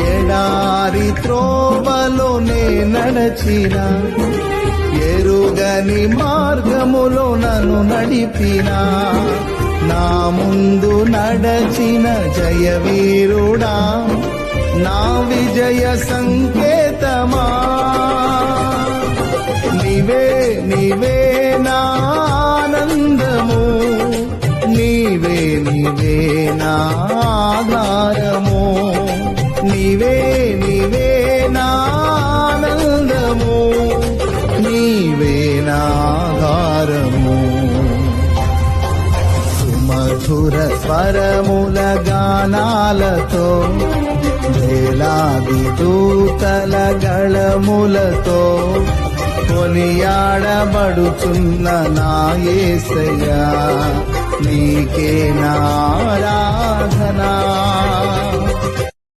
ఎడారి త్రోవలోనే నడచిన, ఎరుగని మార్గములో నన్ను నడిపిన, నా ముందు నడచిన జయవీరుడా, నా విజయ సంకేతమా. నీవే నీవే నా ఆనందము, నీవే నీవే నా ఆధారము, నీవే నీవే నా ఆనందము, నీవే నా ఆధారము. సుమధుర స్వరముల గానాలతో, వేలాది దూతల గళములతో కొనియాడబడుచున్న నా యేసయ్యా, నీకే నా ఆరాధన.